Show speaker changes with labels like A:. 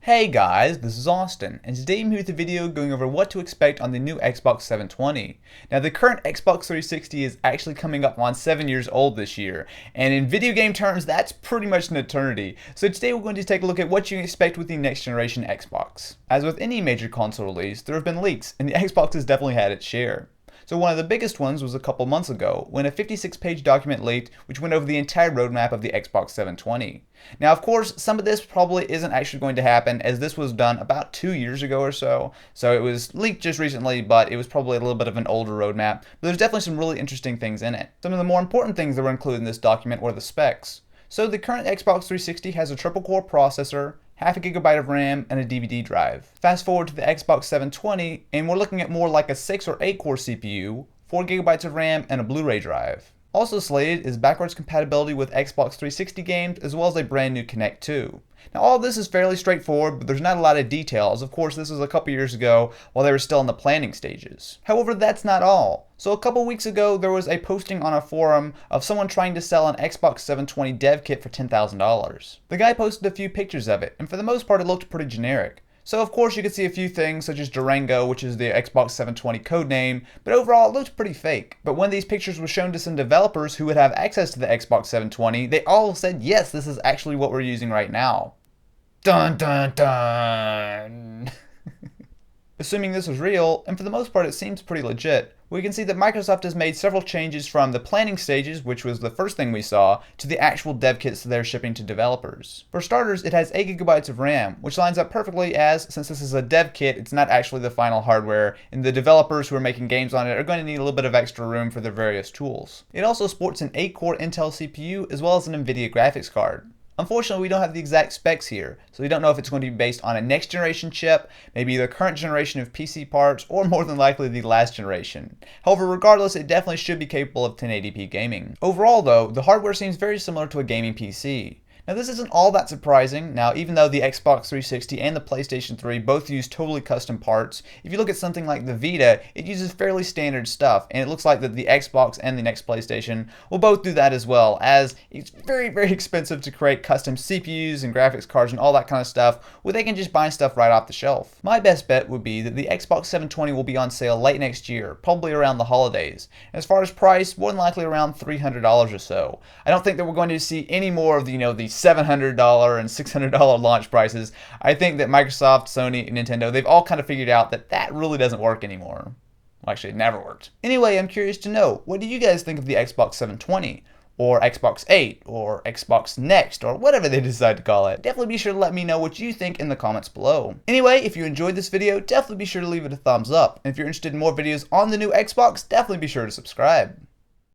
A: Hey guys, this is Austin, and today I'm here with a video going over what to expect on the new Xbox 720. Now the current Xbox 360 is actually coming up on 7 years old this year, and in video game terms that's pretty much an eternity. So today we're going to take a look at what you can expect with the next generation Xbox. As with any major console release, there have been leaks, and the Xbox has definitely had its share. So one of the biggest ones was a couple months ago when a 56-page document leaked which went over the entire roadmap of the Xbox 720. Now of course some of this probably isn't actually going to happen as this was done about 2 years ago or so it was leaked just recently, but it was probably a little bit of an older roadmap, but there's definitely some really interesting things in it. Some of the more important things that were included in this document were the specs. So the current Xbox 360 has a triple-core processor, half a gigabyte of RAM, and a DVD drive. Fast forward to the Xbox 720, and we're looking at more like a 6 or 8 core CPU, 4 gigabytes of RAM, and a Blu-ray drive. Also slated is backwards compatibility with Xbox 360 games, as well as a brand new Kinect 2. Now all of this is fairly straightforward, but there's not a lot of details. Of course, this was a couple years ago while they were still in the planning stages. However, that's not all. So a couple weeks ago, there was a posting on a forum of someone trying to sell an Xbox 720 dev kit for $10,000. The guy posted a few pictures of it, and for the most part it looked pretty generic. So of course you could see a few things such as Durango, which is the Xbox 720 codename, but overall it looked pretty fake. But when these pictures were shown to some developers who would have access to the Xbox 720, they all said, yes, this is actually what we're using right now. Dun dun dun! Assuming this was real, and for the most part it seems pretty legit, we can see that Microsoft has made several changes from the planning stages, which was the first thing we saw, to the actual dev kits that they're shipping to developers. For starters, it has 8 gigabytes of RAM, which lines up perfectly as, since this is a dev kit, it's not actually the final hardware, and the developers who are making games on it are going to need a little bit of extra room for their various tools. It also sports an 8-core Intel CPU as well as an Nvidia graphics card. Unfortunately, we don't have the exact specs here, so we don't know if it's going to be based on a next generation chip, maybe the current generation of PC parts, or more than likely the last generation. However, regardless, it definitely should be capable of 1080p gaming. Overall though, the hardware seems very similar to a gaming PC. Now this isn't all that surprising. Now even though the Xbox 360 and the PlayStation 3 both use totally custom parts, if you look at something like the Vita, it uses fairly standard stuff, and it looks like that the Xbox and the next PlayStation will both do that as well, as it's very expensive to create custom CPUs and graphics cards and all that kind of stuff where they can just buy stuff right off the shelf. My best bet would be that the Xbox 720 will be on sale late next year, probably around the holidays. And as far as price, more than likely around $300 or so. I don't think that we're going to see any more of the $700 and $600 launch prices. I think that Microsoft, Sony, and Nintendo, they've all kind of figured out that that really doesn't work anymore. Well, actually, it never worked. Anyway, I'm curious to know, what do you guys think of the Xbox 720? Or Xbox 8, or Xbox Next, or whatever they decide to call it. Definitely be sure to let me know what you think in the comments below. Anyway, if you enjoyed this video, definitely be sure to leave it a thumbs up. And if you're interested in more videos on the new Xbox, definitely be sure to subscribe.